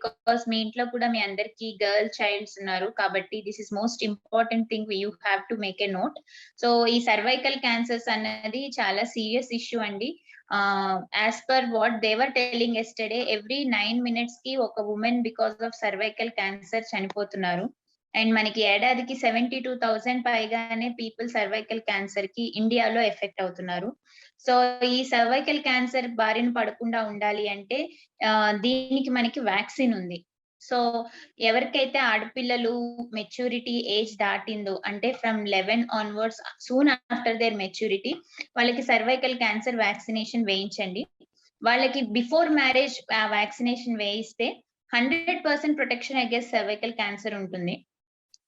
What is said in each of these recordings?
Because మీ ఇంట్లో కూడా మీ అందరికి గర్ల్ చైల్డ్స్ ఉన్నారు కాబట్టి this is most important thing you have to make a note. So ఈ సర్వైకల్ క్యాన్సర్స్ అన్నది చాలా సీరియస్ ఇష్యూ అండి. As per watt they were telling yesterday, every 9 minutes కి ఒక women because of cervical cancer చనిపోతున్నారు. And మనకి ఏడాదికి 72,000 పైగానే పీపుల్ సర్వైకల్ క్యాన్సర్ కి ఇండియాలో ఎఫెక్ట్ అవుతున్నారు. సో ఈ సర్వైకల్ క్యాన్సర్ బారిన పడకుండా ఉండాలి అంటే దీనికి మనకి వ్యాక్సిన్ ఉంది. సో ఎవరికైతే ఆడపిల్లలు మెచ్యూరిటీ ఏజ్ దాటిందో, అంటే from 11 onwards, soon after their maturity, వాళ్ళకి సర్వైకల్ క్యాన్సర్ వ్యాక్సినేషన్ వేయించండి. వాళ్ళకి బిఫోర్ మ్యారేజ్ వ్యాక్సినేషన్ వేయిస్తే 100% ప్రొటెక్షన్ అగేన్స్ట్ సర్వైకల్ క్యాన్సర్ ఉంటుంది.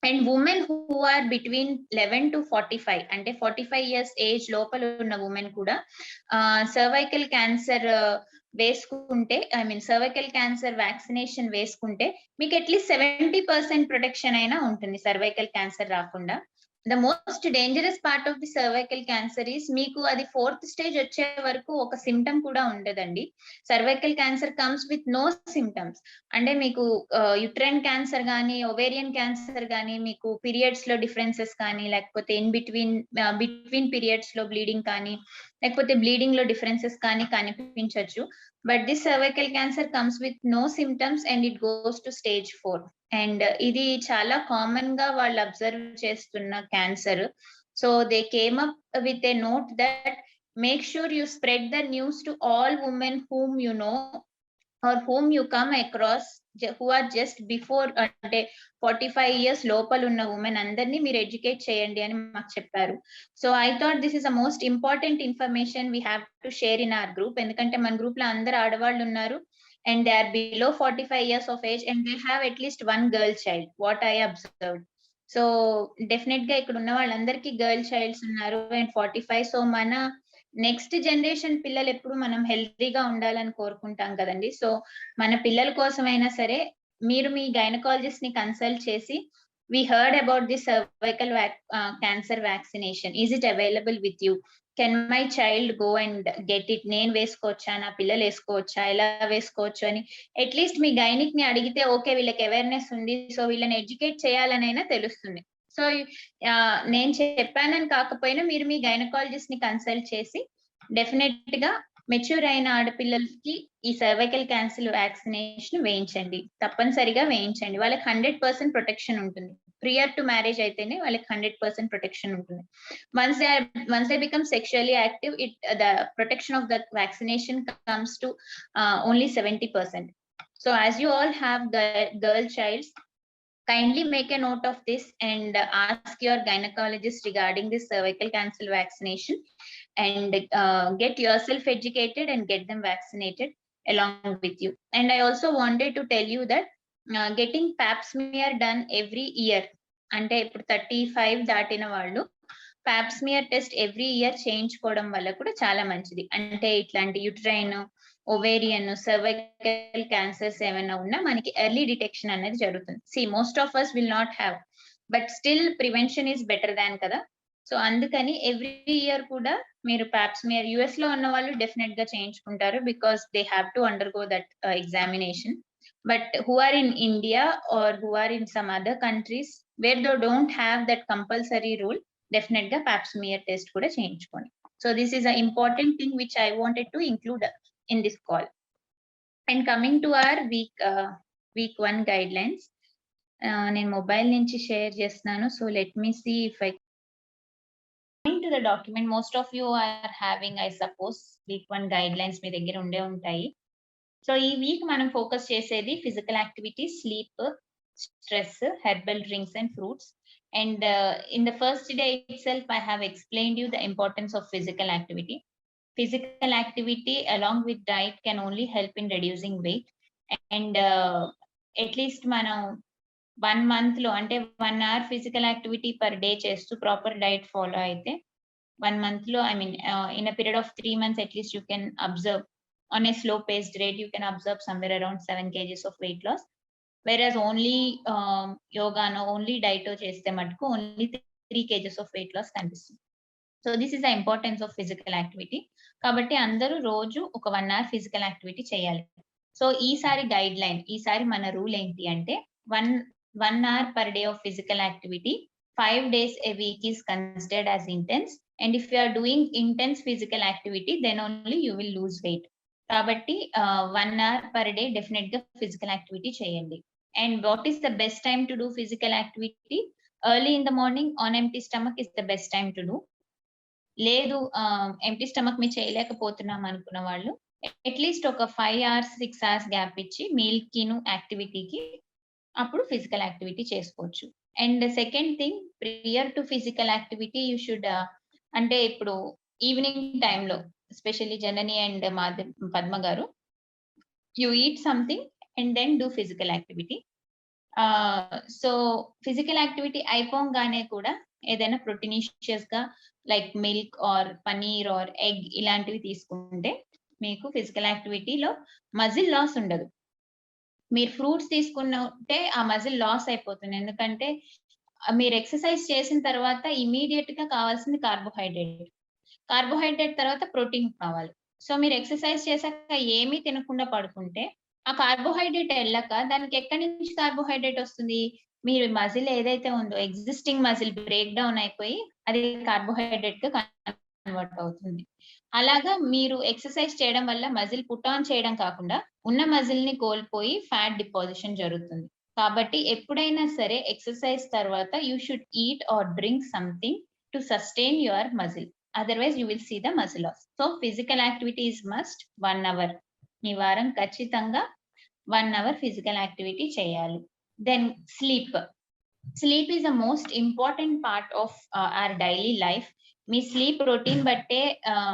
And women who are between 11 to 45, అంటే 45 years ఏజ్ లోపల ఉన్న ఉమెన్ కూడా సర్వైకల్ క్యాన్సర్ వేసుకుంటే, సర్వైకల్ క్యాన్సర్ వ్యాక్సినేషన్ వేసుకుంటే మీకు అట్లీస్ట్ 70% ప్రొటెక్షన్ అయినా ఉంటుంది సర్వైకల్ క్యాన్సర్ రాకుండా. The most dangerous part of the cervical cancer is మీకు అది 4th stage వచ్చే వరకు ఒక సిమ్టమ్ కూడా ఉండదండి. Cervical cancer comes with no symptoms. అంటే మీకు యుట్రైన్ క్యాన్సర్ కానీ, ఒవేరియన్ క్యాన్సర్ కానీ, మీకు పీరియడ్స్ లో డిఫరెన్సెస్ కానీ, లేకపోతే ఇన్ బిట్వీన్ పీరియడ్స్ లో బ్లీడింగ్ కానీ, లేకపోతే బ్లీడింగ్ లో డిఫరెన్సెస్ కానీ కనిపించవచ్చు. But this cervical cancer comes with no symptoms and it goes to stage 4. అండ్ ఇది చాలా కామన్ గా వాళ్ళు అబ్జర్వ్ చేస్తున్న cancer. So they came up with a note that make sure you spread the news to all women whom you know or whom you come across who are just before, అంటే 45 years లోపల ఉన్న women అందరినీ మీరు educate చేయండి అని మాకు చెప్పారు. So I thought this is a most important information we have to share in our group. ఎందుకంటే మన గ్రూప్ లో అందరు ఆడవాళ్ళు ఉన్నారు and they are below 45 years of age and they have at least one girl child, what I observed. So definite గా ఇక్కడ ఉన్న వాళ్ళందరికీ గర్ల్ చైల్డ్స్ ఉన్నారు అండ్ 45. సో మన నెక్స్ట్ జనరేషన్ పిల్లలు ఎప్పుడు మనం హెల్తీగా ఉండాలని కోరుకుంటాం కదండి. సో మన పిల్లల కోసమైనా సరే మీరు మీ గైనకాలజిస్ట్ ని కన్సల్ట్ చేసి, we heard about this cervical cancer vaccination, is it available with you, can my child go and get it, నేను వేసుకోవచ్చా, నా పిల్లలు వేసుకోవచ్చా, ఎలా వేసుకోవచ్చు అని అట్లీస్ట్ మీ గైనిక్ ని అడిగితే ఓకే వీళ్ళకి అవేర్నెస్ ఉంది, సో వీళ్ళని ఎడ్యుకేట్ చేయాలనైనా తెలుస్తుంది. సో నేను చెప్పానని కాకపోయినా మీరు మీ గైనకాలజిస్ట్ ని కన్సల్ట్ చేసి డెఫినెట్ గా మెచ్యూర్ అయిన ఆడపిల్లలకి ఈ సర్వైకల్ క్యాన్సర్ వ్యాక్సినేషన్ వేయించండి, తప్పనిసరిగా వేయించండి. వాళ్ళకి 100% ప్రొటెక్షన్ ఉంటుంది. ప్రియర్ టు మ్యారేజ్ అయితేనే వాళ్ళకి 100% ప్రొటెక్షన్ ఉంటుంది. once they become sexually active, the protection of the vaccination comes to only 70%. So as you all have girl childs, kindly make a note of this and ask your gynecologist regarding this cervical cancer vaccination and get yourself educated and get them vaccinated along with you. And I also wanted to tell you that getting pap smear done every year, అంటే ఇప్పుడు 35 దాటిన వాళ్ళు pap smear test every year చేయించుకోవడం వల్ల కూడా చాలా మంచిది. అంటే ఇట్లాంటి యుట్రైన్, ఓవేరియన్, సర్వైకల్ క్యాన్సర్స్ ఏమైనా ఉన్నా మనకి ఎర్లీ డిటెక్షన్ అనేది జరుగుతుంది. See most of us will not have, but still prevention is better than కదా. సో అందుకని ఎవ్రీ ఇయర్ కూడా మీరు ప్యాప్ స్మియర్, యుఎస్ లో ఉన్న వాళ్ళు డెఫినెట్ గా చేయించుకుంటారు because they have to undergo that examination. But who are in India or who are in some other countries where those don't have that compulsory rule, definite గా pap smear test కూడా చేయించుకోండి. So this is a important thing which I wanted to include in this call. And coming to our week 1 guidelines, నేను mobile నుంచి share చేస్తున్నాను. So let me see if I coming to the document, most of you are having, I suppose, week 1 guidelines మీ దగ్గర ఉండే ఉంటాయి. So ఈ week మనం focus చేసేది physical activity, sleep, stress, herbal drinks and fruits. And in the first day itself I have explained you the importance of physical activity. Physical activity along with diet can only help in reducing weight. And at least మనం 1 month లో అంటే 1 hour physical activity per day చేస్తూ proper diet follow అయితే 1 month లో, I mean in a period of 3 months at least you can observe on a slow paced rate, you can observe somewhere around 7 kgs of weight loss. Whereas only yoga no only diet చేస్తే మటుకు only 3 kgs of weight loss కనిపిస్తుంది. So this is the importance of physical activity. కాబట్టి అందరూ రోజు ఒక 1 hour physical activity చేయాలి. సో ఈసారి గైడ్‌లైన్, ఈసారి మన రూల్ ఏంటి అంటే 1 hour per day of physical activity, 5 days a week is considered as intense. And if you are doing intense physical activity, then only you will lose weight. కాబట్టి 1 hour per day డెఫినెట్‌గా physical activity చేయండి. And what is the best time to do physical activity? Early in the morning on empty stomach is the best time to do. లేదు empty stomach మీరు చేయలేకపోతున్నాం అనుకున్న వాళ్ళు at least ఒక 5 hours, 6 hours gap ఇచ్చి మీల్‌కిను, యాక్టివిటీకి అప్పుడు ఫిజికల్ యాక్టివిటీ చేసుకోవచ్చు. And second thing, prior to physical activity you should అంటే ఇప్పుడు ఈవినింగ్ టైమ్‌లో ఎస్పెషల్లీ జనని అండ్ పద్మ గారు, you eat something and then do physical activity. So physical activity అయిపోగానే కూడా ఏదైనా ప్రోటీనిషియస్‌గా like milk or paneer or egg ఇలాంటివి తీసుకుంటే మీకు ఫిజికల్ యాక్టివిటీలో మజిల్ లాస్ ఉండదు. మీరు ఫ్రూట్స్ తీసుకున్నట్టే ఆ మజిల్ లాస్ అయిపోతుంది. ఎందుకంటే మీరు ఎక్సర్సైజ్ చేసిన తర్వాత ఇమ్మీడియేట్‌గా కావాల్సింది కార్బోహైడ్రేట్. కార్బోహైడ్రేట్ తర్వాత ప్రోటీన్ కావాలి. సో మీరు ఎక్సర్సైజ్ చేశాక ఏమీ తినకుండా పడుకుంటే ఆ కార్బోహైడ్రేట్ ఎళ్ళక దానికి ఎక్కడి నుంచి కార్బోహైడ్రేట్ వస్తుంది? మీరు మజిల్ ఏదైతే ఉందో ఎగ్జిస్టింగ్ మజిల్ బ్రేక్ డౌన్ అయిపోయి అది కార్బోహైడ్రేట్‌గా కన్వర్ట్ అవుతుంది. అలాగా మీరు ఎక్సర్సైజ్ చేయడం వల్ల మజిల్ పుట్ ఆన్ చేయడం కాకుండా ఉన్న మజిల్‌ని కోల్పోయి ఫ్యాట్ డిపాజిషన్ జరుగుతుంది. కాబట్టి ఎప్పుడైనా సరే ఎక్సర్సైజ్ తర్వాత you should eat or drink something to sustain your muscle. Otherwise you will see the muscle loss. So physical activity is must 1 hour. ఈ వారం ఖచ్చితంగా 1 అవర్ ఫిజికల్ యాక్టివిటీ చేయాలి. Then sleep. Sleep is the most important part of our daily life. మీ sleep routine బట్టే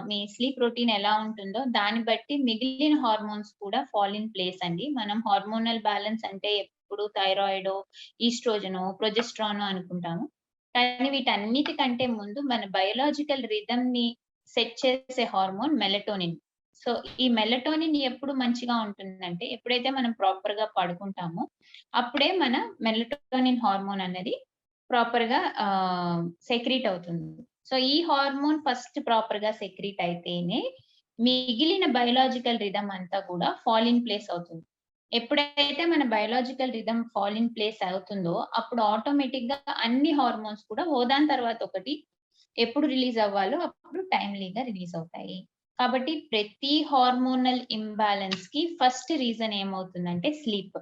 మీ sleep routine ఎలా ఉంటుందో దాన్ని బట్టి మిగిలిన హార్మోన్స్ కూడా ఫాల్ ఇన్ ప్లేస్ అండి. మనం హార్మోనల్ బ్యాలెన్స్ అంటే ఎప్పుడు థైరాయిడో, ఈస్ట్రోజనో, ప్రొజెస్ట్రానో అనుకుంటాము. కానీ వీటన్నిటికంటే ముందు మన బయోలాజికల్ రిథమ్‌ని సెట్ చేసే హార్మోన్ మెలటోనిన్. సో ఈ మెలటోనిన్ ఎప్పుడు మంచిగా ఉంటుందంటే ఎప్పుడైతే మనం ప్రాపర్‌గా పడుకుంటామో అప్పుడే మన మెలటోనిన్ హార్మోన్ అనేది ప్రాపర్‌గా సెక్రీట్ అవుతుంది. సో ఈ హార్మోన్ ఫస్ట్ ప్రాపర్‌గా సెక్రీట్ అయితేనే మిగిలిన బయోలాజికల్ రిథమ్ అంతా కూడా ఫాల్ ఇన్ ప్లేస్ అవుతుంది. ఎప్పుడైతే మన biological rhythm fall in place అవుతుందో అప్పుడు ఆటోమేటిక్‌గా అన్ని హార్మోన్స్ కూడా ఓదాని తర్వాత ఒకటి ఎప్పుడు రిలీజ్ అవ్వాలో అప్పుడు టైమ్‌లీగా రిలీజ్ అవుతాయి. కాబట్టి ప్రతి హార్మోనల్ ఇంబాలెన్స్‌కి ఫస్ట్ రీజన్ ఏమవుతుందంటే స్లీప్.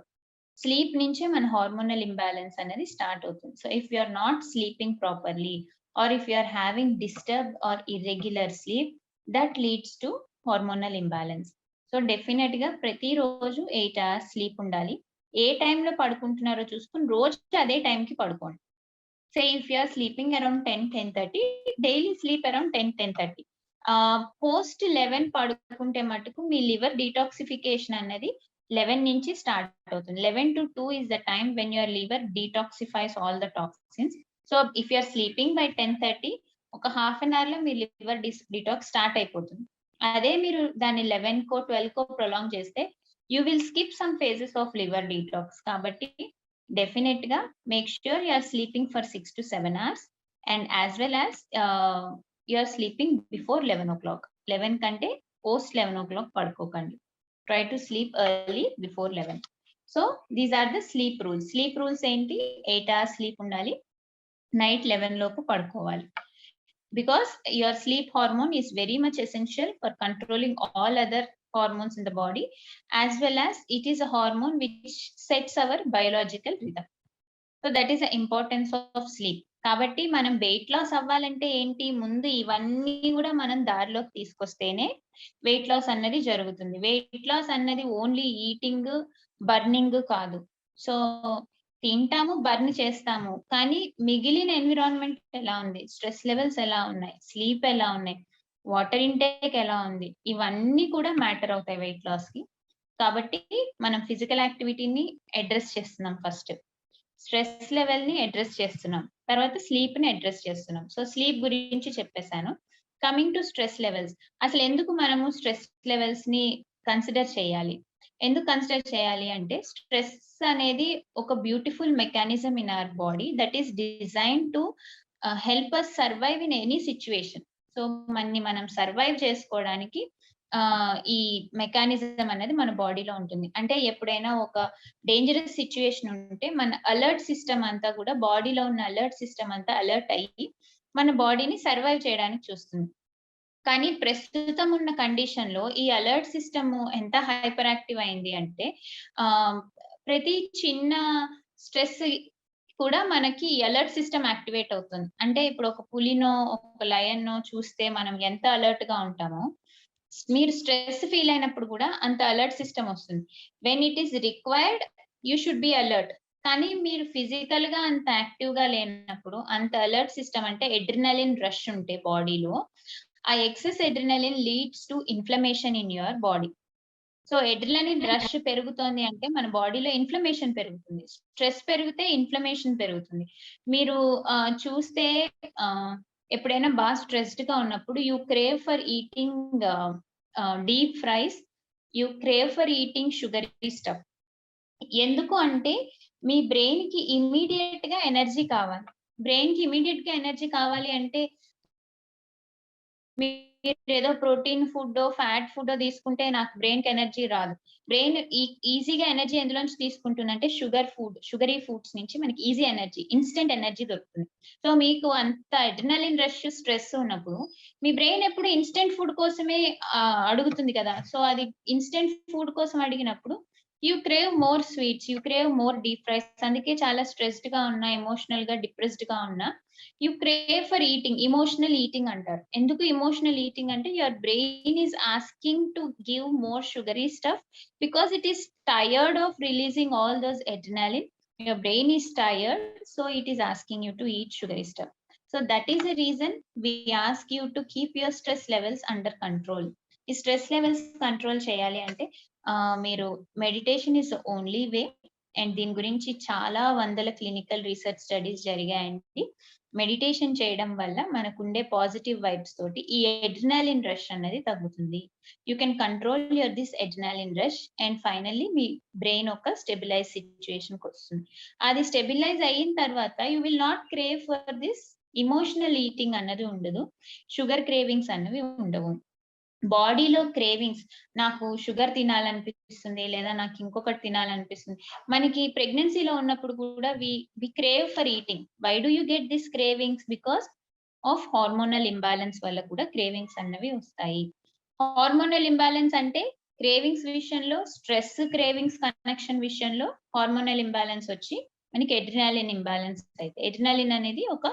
స్లీప్ నుంచే మన హార్మోనల్ ఇంబాలెన్స్ అనేది స్టార్ట్ అవుతుంది. So if you are not sleeping properly or if you are having disturbed or irregular sleep, that leads to hormonal imbalance. So డెఫినిట్‌గా ప్రతిరోజు 8 అవర్స్ స్లీప్ ఉండాలి. ఏ టైంలో పడుకుంటున్నారో చూసుకొని రోజు అదే టైంకి పడుకోండి. Say if you are sleeping around 10, 10:30, daily sleep around 10, 10:30. Post 11 పడుకుంటే మటుకు మీ లివర్ డీటాక్సిఫికేషన్ అనేది 11 నుంచి స్టార్ట్ అవుతుంది. 11-2 is the time when your liver detoxifies all the toxins. So if you are sleeping by 10:30, ఒక హాఫ్ అన్ అవర్‌లో మీ liver detox start అయిపోతుంది. అదే మీరు దాన్ని 11కో, 12కో ప్రొలాంగ్ చేస్తే you will skip some phases of liver detox. కాబట్టి డెఫినిట్‌గా make sure you are sleeping for 6-7 hours and as well as you are sleeping before 11 o'clock. 11 కంటే పోస్ట్ 11 o'clock పడుకోకండి. Try to sleep early before 11. So these are the sleep rules. Sleep rules ఏంటి? 8 hours sleep ఉండాలి. Night 11 లోపు పడుకోవాలి. Because your sleep hormone is very much essential for controlling all other hormones in the body, as well as it is a hormone which sets our biological rhythm. So that is the importance of sleep. కాబట్టి మనం weight loss అవ్వాలంటే ఏంటి? ముందు ఇవన్నీ కూడా మనం దారిలోకి తీసుకొస్తేనే weight loss అన్నది జరుగుతుంది. వెయిట్ లాస్ అన్నది ఓన్లీ ఈటింగ్, బర్నింగ్ కాదు. సో తింటాము, బర్న్ చేస్తాము. కానీ మిగిలిన ఎన్విరాన్మెంట్ ఎలా ఉంది? స్ట్రెస్ లెవెల్స్ ఎలా ఉన్నాయి? స్లీప్ ఎలా ఉన్నాయి? వాటర్ ఇంటేక్ ఎలా ఉంది? ఇవన్నీ కూడా మ్యాటర్ అవుతాయి వెయిట్ లాస్‌కి. కాబట్టి మనం ఫిజికల్ యాక్టివిటీని అడ్రెస్ చేస్తున్నాం ఫస్ట్. స్ట్రెస్ లెవెల్‌ని అడ్రెస్ చేస్తున్నాం. తర్వాత స్లీప్‌ని అడ్రెస్ చేస్తున్నాం. సో స్లీప్ గురించి చెప్పేసాను. Coming to stress levels. అసలు ఎందుకు మనము స్ట్రెస్ లెవెల్స్‌ని కన్సిడర్ చేయాలి? ఎందుకు కన్సిడర్ చేయాలి అంటే స్ట్రెస్ అనేది ఒక beautiful mechanism in our body that is designed to help us survive in any situation. So మనం సర్వైవ్ చేసుకోవడానికి ఈ మెకానిజం అనేది మన బాడీలో ఉంటుంది. అంటే ఎప్పుడైనా ఒక డేంజరస్ సిట్యుయేషన్ ఉంటే మన అలర్ట్ సిస్టమ్ అంతా కూడా బాడీలో ఉన్న అలర్ట్ సిస్టమ్ అంతా అలర్ట్ అయ్యి మన బాడీని సర్వైవ్ చేయడానికి చూస్తుంది. కానీ ప్రస్తుతం ఉన్న కండిషన్‌లో ఈ అలర్ట్ సిస్టమ్ ఎంత హైపర్ యాక్టివ్ అయింది అంటే ఆహ్, ప్రతి చిన్న స్ట్రెస్ కూడా మనకి అలర్ట్ సిస్టమ్ యాక్టివేట్ అవుతుంది. అంటే ఇప్పుడు ఒక పులినో, ఒక లయన్నో చూస్తే మనం ఎంత అలర్ట్‌గా ఉంటామో, మీరు స్ట్రెస్ ఫీల్ అయినప్పుడు కూడా అంత అలర్ట్ సిస్టమ్ వస్తుంది. When it is required you should be alert. కానీ మీరు ఫిజికల్‌గా అంత యాక్టివ్‌గా లేనప్పుడు అంత అలర్ట్ సిస్టమ్ అంటే అడ్రినలిన్ రష్ ఉంటే బాడీలో ఆ excess adrenaline leads to inflammation in your body. So, adrenaline rush పెరుగుతోంది అంటే మన బాడీలో ఇన్‌ఫ్లమేషన్ పెరుగుతుంది. స్ట్రెస్ పెరిగితే ఇన్‌ఫ్లమేషన్ పెరుగుతుంది. మీరు చూస్తే ఆహ్, ఎప్పుడైనా స్ట్రెస్డ్‌గా ఉన్నప్పుడు you crave for eating deep fries, you crave for eating sugary stuff. ఎందుకు అంటే మీ బ్రెయిన్‌కి ఇమ్మీడియేట్‌గా ఎనర్జీ కావాలి. బ్రెయిన్‌కి ఇమ్మీడియేట్‌గా ఎనర్జీ కావాలి అంటే మీరేదో ప్రోటీన్ ఫుడ్డో, ఫ్యాట్ ఫుడ్డో తీసుకుంటే నాకు బ్రెయిన్‌కి ఎనర్జీ రాదు. బ్రెయిన్ ఈజీగా ఎనర్జీ ఎందులోంచి తీసుకుంటుందంటే షుగరీ ఫుడ్స్ నుంచి మనకి ఈజీ ఎనర్జీ, ఇన్‌స్టంట్ ఎనర్జీ దొరుకుతుంది. సో, మీకు అంత అడ్రినలిన్ రష్, స్ట్రెస్ ఉన్నప్పుడు మీ బ్రెయిన్ ఎప్పుడు ఇన్‌స్టంట్ ఫుడ్ కోసమే అడుగుతుంది కదా! సో, అది ఇన్‌స్టంట్ ఫుడ్ కోసం అడిగినప్పుడు you crave more sweets, you crave more deep fries. అందుకే చాలా స్ట్రెస్డ్‌గా ఉన్నా, ఎమోషనల్‌గా, డిప్రెస్డ్‌గా ఉన్నా you crave for eating. Emotional eating అంటారు. ఎందుకు ఎమోషనల్ ఈటింగ్ అంటే your brain is asking to give more sugary stuff because it is tired of releasing all those adrenaline. Your brain is tired, so it is asking you to eat sugary stuff. So that is the reason we ask you to keep your stress levels under control. ఈ stress levels control చేయాలి అంటే మీరు meditation is the only way. And దీని గురించి చాలా వందల clinical research studies జరిగాయండి. Meditation చేయడం వల్ల మనకుండే పాజిటివ్ వైబ్స్ తోటి ఈ అడ్రినాలిన్ రష్ అన్నది తగ్గుతుంది. You can control this adrenaline rush and finally me brain ఒక స్టెబిలైజ్ సిట్యుయేషన్‌కి వస్తుంది. అది స్టెబిలైజ్ అయిన తర్వాత you will not crave for this emotional eating అన్నది ఉండదు. షుగర్ క్రేవింగ్స్ అన్నవి ఉండవు. బాడీలో క్రేవింగ్స్ నాకు షుగర్ తినాలనిపిస్తుంది, లేదా నాకు ఇంకొకటి తినాలనిపిస్తుంది. మనకి ప్రెగ్నెన్సీలో ఉన్నప్పుడు కూడా we crave for eating. Why do you get this cravings? Because of hormonal imbalance వల్ల కూడా క్రేవింగ్స్ అన్నవి వస్తాయి. హార్మోనల్ ఇంబాలెన్స్ అంటే క్రేవింగ్స్ విషయంలో స్ట్రెస్ క్రేవింగ్స్ కనెక్షన్ విషయంలో హార్మోనల్ ఇంబాలెన్స్ వచ్చి మనకి అడ్రినాలిన్ ఇంబాలెన్స్ అయితే అడ్రినాలిన్ అనేది ఒక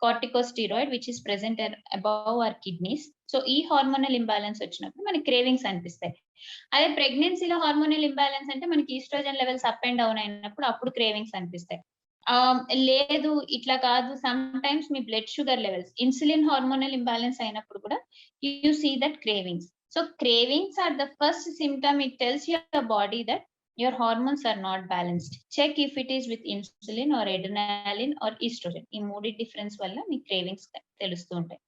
corticosteroid which is present above our kidneys. So ఈ హార్మోనల్ ఇంబాలెన్స్ వచ్చినప్పుడు మనకి క్రేవింగ్స్ అనిపిస్తాయి. అదే ప్రెగ్నెన్సీలో హార్మోనల్ ఇంబాలెన్స్ అంటే మనకి estrogen levels up and down అయినప్పుడు అప్పుడు క్రేవింగ్స్ అనిపిస్తాయి. లేదు ఇట్లా కాదు, సమ్ టైమ్స్ మీ blood sugar levels, insulin hormonal imbalance అయినప్పుడు కూడా you see that cravings. So cravings are the first symptom. It tells your body that your hormones are not balanced. Check if it is with insulin or adrenaline or estrogen. ఈ మూడి difference వల్ల మీ cravings తెలుస్తూ ఉంటాయి.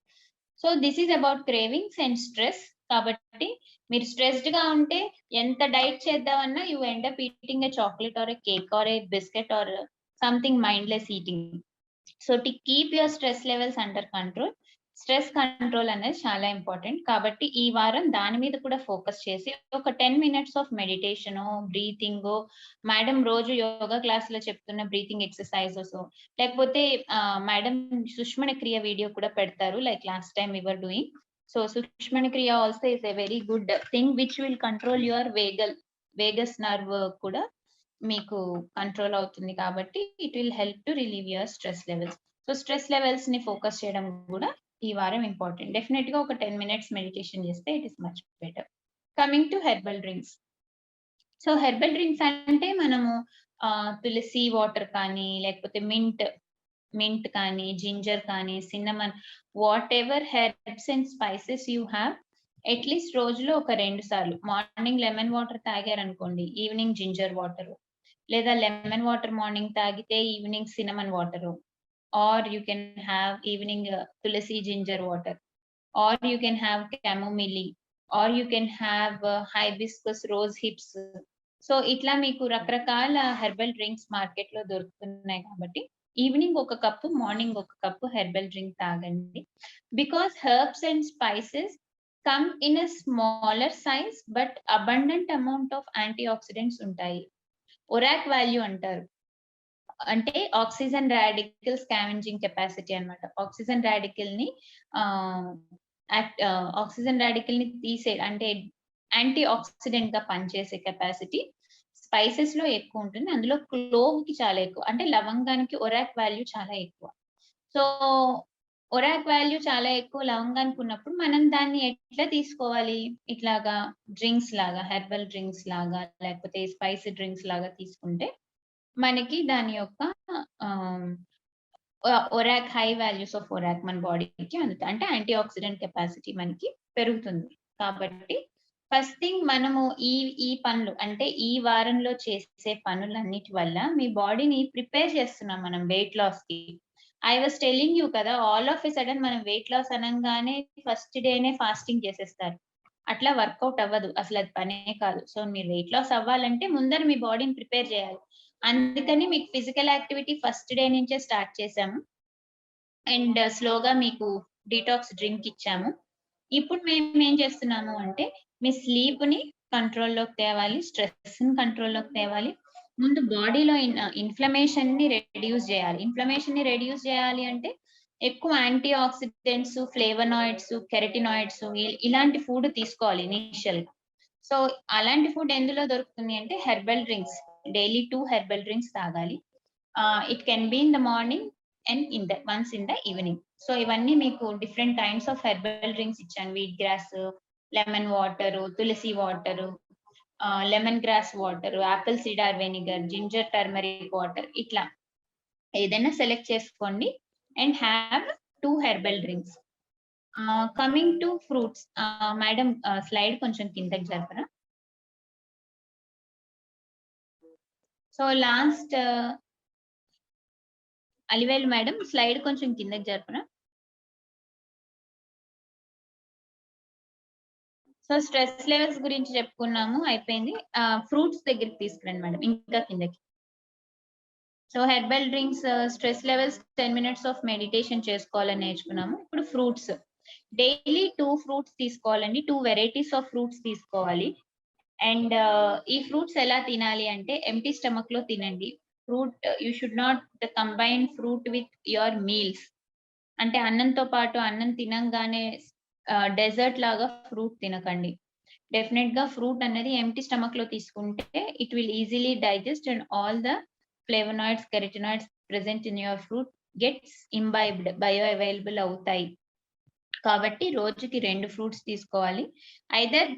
So this is about cravings and stress. కాబట్టి మీరు stressed గా ఉంటే ఎంత diet చేద్దామన్నా you end up eating a chocolate or a cake or a biscuit or something mindless eating. So to keep your stress levels under control, stress control అనేది చాలా important. కాబట్టి ఈ వారం దాని మీద కూడా ఫోకస్ చేసి ఒక 10 మినిట్స్ ఆఫ్ మెడిటేషనో, బ్రీతింగో, మేడం రోజు యోగా క్లాస్‌లో చెప్తున్న బ్రీతింగ్ ఎక్సర్‌సైజెసో, లేకపోతే మేడం సుష్మణ క్రియ వీడియో కూడా పెడతారు. Like last time we were doing. So సుష్మణ క్రియ also is a very good thing which will control your vagus nerve కూడా మీకు కంట్రోల్ అవుతుంది. కాబట్టి it will help to relieve your stress levels. So stress లెవెల్స్‌ని focus చేయడం కూడా ఈ వారం ఇంపార్టెంట్. డెఫినిట్‌గా ఒక 10 మినిట్స్ మెడిటేషన్ చేస్తే it is much better. Coming to herbal drinks. So herbal drinks అంటే మనము తులసి వాటర్ కానీ, లేకపోతే మింట్ కానీ, జింజర్ కానీ, cinnamon, whatever herbs and spices you have, at least రోజులో ఒక 2 సార్లు మార్నింగ్ లెమన్ వాటర్ తాగారనుకోండి, ఈవినింగ్ జింజర్ వాటరు, లేదా లెమన్ వాటర్ మార్నింగ్ తాగితే evening cinnamon water, or you can have evening tulsi ginger water, or you can have chamomile, or you can have hibiscus rose hips. So ఇట్లా మీకు రకరకాల herbal drinks market లో దొరుకుతున్నాయి. కాబట్టి evening ఒక cup, morning ఒక cup herbal drink తాగండి. Because herbs and spices come in a smaller size but abundant amount of antioxidants ఉంటాయి. ఒరాక్ వాల్యూ అంటారు. అంటే ఆక్సిజన్ రాడికల్ స్కావెంజింగ్ కెపాసిటీ అన్నమాట. ఆక్సిజన్ రాడికల్ ని ఆక్సిజన్ రాడికల్ ని అంటే యాంటీ ఆక్సిడెంట్ గా పనిచేసే కెపాసిటీ స్పైసెస్ లో ఎక్కువ ఉంటుంది. అందులో క్లోవ్ కి చాలా ఎక్కువ. అంటే లవంగానికి ఒరాక్ వాల్యూ చాలా ఎక్కువ. సో ఒరాక్ వాల్యూ చాలా ఎక్కువ లవంగానికి ఉన్నప్పుడు మనం దాన్ని ఎట్లా తీసుకోవాలి? ఇట్లాగా డ్రింక్స్ లాగా, హెర్బల్ డ్రింక్స్ లాగా, లేకపోతే స్పైసీ డ్రింక్స్ లాగా తీసుకుంటే మనకి దాని యొక్క ఆహ్, ఒరాక్ హై వాల్యూస్ ఆఫ్ ఒరాక్ మన బాడీకి అందుతాయి. అంటే యాంటీ ఆక్సిడెంట్ కెపాసిటీ మనకి పెరుగుతుంది. కాబట్టి ఫస్ట్ థింగ్ మనము ఈ పనులు అంటే ఈ వారంలో చేసే పనులన్నిటి వల్ల మీ బాడీని ప్రిపేర్ చేస్తున్నాం మనం వెయిట్ లాస్‌కి. ఐ వాస్ టెల్లింగ్ యూ కదా! ఆల్ ఆఫ్ ఎ సడెన్ మనం వెయిట్ లాస్ అనంగానే ఫస్ట్ డేనే ఫాస్టింగ్ చేసేస్తారు. అట్లా వర్కౌట్ అవ్వదు. అసలది పనే కాదు. సో మీరు వెయిట్ లాస్ అవ్వాలంటే ముందర మీ బాడీని ప్రిపేర్ చేయాలి. అందుకని మీకు ఫిజికల్ యాక్టివిటీ ఫస్ట్ డే నుంచే స్టార్ట్ చేశాము. అండ్ స్లోగా మీకు డీటాక్స్ డ్రింక్ ఇచ్చాము. ఇప్పుడు మేమేం చేస్తున్నాము అంటే, మీ స్లీప్‌ని కంట్రోల్‌లోకి తేవాలి. స్ట్రెస్‌ని కంట్రోల్‌లోకి తేవాలి. ముందు బాడీలో ఇన్‌ఫ్లమేషన్‌ని రెడ్యూస్ చేయాలి. ఇన్‌ఫ్లమేషన్‌ని రెడ్యూస్ చేయాలి అంటే, ఎక్కువ యాంటీ ఆక్సిడెంట్స్, ఫ్లేవనాయిడ్స్, కెరటినాయిడ్స్ ఇలాంటి ఫుడ్ తీసుకోవాలి ఇనీషియల్‌గా. సో, అలాంటి ఫుడ్ ఎందులో దొరుకుతుంది అంటే, herbal drinks. Daily 2 herbal drinks తాగాలి. It can be in the morning and once in the evening. So ఇవన్నీ మీకు different kinds of herbal drinks ఇచ్చాను. వీట్ గ్రాస్, లెమన్ వాటరు, తులసి water, lemon grass water, apple cider vinegar, ginger turmeric water ఇట్లా ఏదైనా select చేసుకోండి and have 2 herbal drinks. Coming to fruits. Madam slide కొంచెం కిందకి జరపరా? So last Alivelu madam slide కొంచెం కిందకి జరపరా? సో స్ట్రెస్ లెవెల్స్ గురించి చెప్పుకున్నాము అయిపోయింది. ఫ్రూట్స్ దగ్గరికి తీసుకురండి మేడం ఇంకా కిందకి. So herbal drinks, stress levels 10 minutes of meditation చేసుకోవాలని నేర్చుకున్నాము. ఇప్పుడు ఫ్రూట్స్. డైలీ 2 ఫ్రూట్స్ తీసుకోవాలండి. 2 వెరైటీస్ ఆఫ్ ఫ్రూట్స్ తీసుకోవాలి. అండ్ ఈ ఫ్రూట్స్ ఎలా తినాలి అంటే ఎంప్టీ స్టమక్ లో తినండి. Fruit you should not combine fruit with your meals. అంటే అన్నంతో పాటు అన్నం తినంగానే డెజర్ట్ లాగా ఫ్రూట్ తినకండి. డెఫినెట్ గా ఫ్రూట్ అనేది ఎంప్టీ స్టమక్ లో తీసుకుంటే it will easily digest and all the flavonoids, carotenoids present in your fruit gets imbibed, bio available అవుతాయి. కాబట్టి రోజుకి 2 ఫ్రూట్స్ తీసుకోవాలి. Either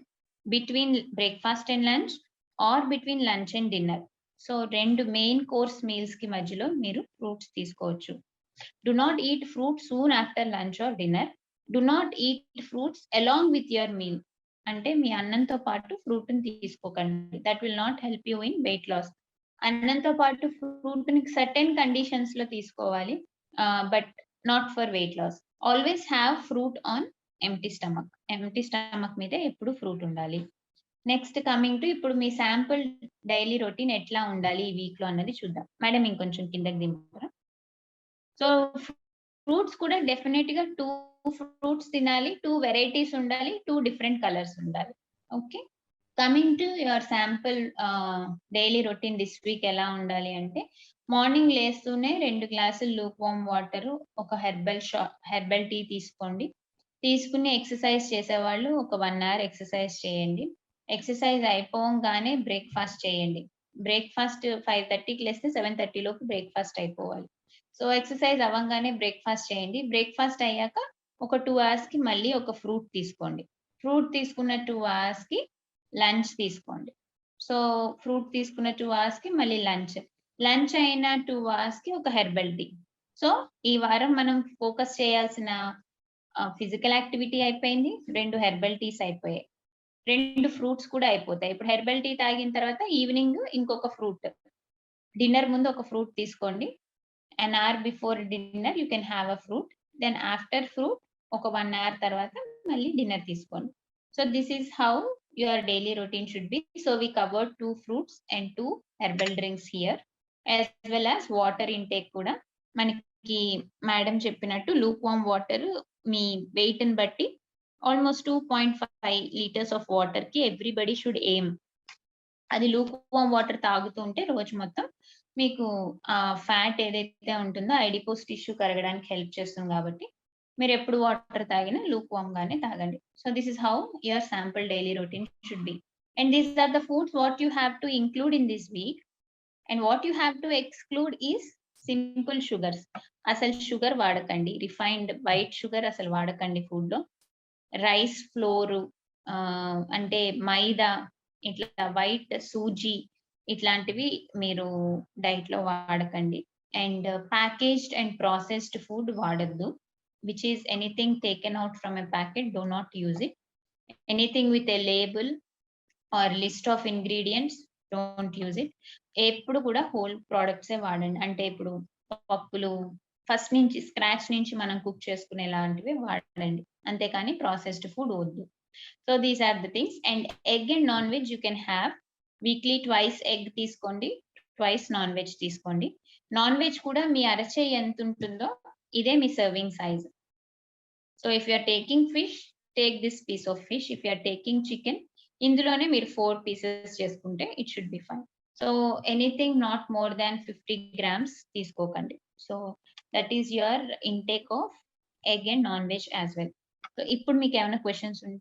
between breakfast and lunch or between lunch and dinner. So 2 main course meals కి మధ్యలో మీరు fruits తీసుకోవచ్చు. Do not eat fruit soon after lunch or dinner. Do not eat fruits along with your meal. అంటే మీ అన్నంతో పాటు ఫ్రూట్‌ని తీసుకోకండి. That will not help you in weight loss. అన్నంతో పాటు ఫ్రూట్‌ని సర్టెన్ కండిషన్స్‌లో తీసుకోవాలి. But not for weight loss. Always have fruit on empty stomach. Empty stomach మీద ఎప్పుడు ఫ్రూట్ ఉండాలి. నెక్స్ట్ కమింగ్ టు ఇప్పుడు మీ శాంపుల్ డైలీ రొటీన్ ఎట్లా ఉండాలి ఈ వీక్‌లో అన్నది చూద్దాం. మేడం ఇంకొంచెం కిందకి దింపుతారా? సో ఫ్రూట్స్ కూడా డెఫినిట్‌గా 2 ఫ్రూట్స్ తినాలి. 2 వెరైటీస్ ఉండాలి. 2 డిఫరెంట్ కలర్స్ ఉండాలి. Okay. Coming to your sample daily routine this week ఎలా ఉండాలి అంటే, మార్నింగ్ లేస్తూనే 2 గ్లాసులు లూక్ వార్మ్ వాటరు, ఒక హెర్బల్ టీ తీసుకోండి. తీసుకుని ఎక్సర్‌సైజ్ చేసేవాళ్ళు ఒక 1 అవర్ ఎక్సర్‌సైజ్ చేయండి. ఎక్సర్‌సైజ్ అయిపోంగానే బ్రేక్‌ఫాస్ట్ చేయండి. బ్రేక్‌ఫాస్ట్ 5:30కి లేస్తే 7:30 లోపు బ్రేక్‌ఫాస్ట్ అయిపోవాలి. సో ఎక్సర్‌సైజ్ అవ్వంగానే బ్రేక్‌ఫాస్ట్ చేయండి. బ్రేక్‌ఫాస్ట్ అయ్యాక ఒక 2 అవర్స్‌కి మళ్ళీ ఒక ఫ్రూట్ తీసుకోండి. ఫ్రూట్ తీసుకున్న 2 అవర్స్‌కి లంచ్ తీసుకోండి. సో ఫ్రూట్ తీసుకున్న 2 అవర్స్‌కి మళ్ళీ లంచ్. లంచ్ అయిన 2 అవర్స్‌కి ఒక హెర్బల్ టీ. సో ఈ వారం మనం ఫోకస్ చేయాల్సిన ఫిజికల్ యాక్టివిటీ అయిపోయింది. 2 హెర్బల్ టీస్ అయిపోయాయి. 2 ఫ్రూట్స్ కూడా అయిపోతాయి. ఇప్పుడు హెర్బల్ టీ తాగిన తర్వాత ఈవినింగ్ ఇంకొక ఫ్రూట్. డిన్నర్ ముందు ఒక ఫ్రూట్ తీసుకోండి. An hour before dinner you can have a fruit. Then after fruit ఒక 1 అవర్ తర్వాత మళ్ళీ డిన్నర్ తీసుకోండి. So this is how your daily routine should be. So we covered 2 fruits and 2 herbal drinks here. As well as water intake కూడా మనకి madam చెప్పినట్టు lukewarm water మీ వెయిట్‌ని బట్టి ఆల్మోస్ట్ 2.5 లీటర్స్ ఆఫ్ వాటర్ కి everybody should aim. అది lukewarm water తాగుతూ ఉంటే రోజు మొత్తం మీకు ఫ్యాట్ ఏదైతే ఉంటుందో అడిపోస్ టిష్యూ కరగడానికి హెల్ప్ చేస్తుంది కాబట్టి మీరు ఎప్పుడు వాటర్ తాగినా లూక్ వార్మ్ గానే తాగండి. So this is how your sample daily routine should be. And these are the foods what you have to include in this week. And what you have to exclude is simple sugars. అసలు sugar వాడకండి. Refined white sugar అసలు వాడకండి food లో. Rice flour అంటే మైదా, ఇట్లా white sooji ఇట్లాంటివి మీరు diet లో వాడకండి. And packaged and processed food వాడద్దు. Which is anything taken out from a packet, do not use it. Anything with a label or list of ingredients, don't use it. ఎప్పుడు కూడా whole ప్రొడక్ట్సే వాడండి. అంటే ఇప్పుడు పప్పులు ఫస్ట్ నుంచి స్క్రాచ్ నుంచి మనం కుక్ చేసుకునే లాంటివి వాడండి. అంతేకాని ప్రాసెస్డ్ ఫుడ్ వద్దు. So these are the things. And egg and non veg you can have. Weekly twice egg తీసుకోండి, ట్వైస్ నాన్ వెజ్ తీసుకోండి. నాన్ వెజ్ కూడా మీ అరచేయి ఎంత ఉంటుందో ఇదే మీ serving size. So if you are taking fish, take this piece of fish. If you are taking chicken, ఇందులోనే మీరు 4 పీసెస్ చేసుకుంటే it should be fine. So anything not more than 50 grams తీసుకోకండి. So that is your intake of egg and non veg as well. So ఇప్పుడు మీకు ఏమైనా questions ఉంటే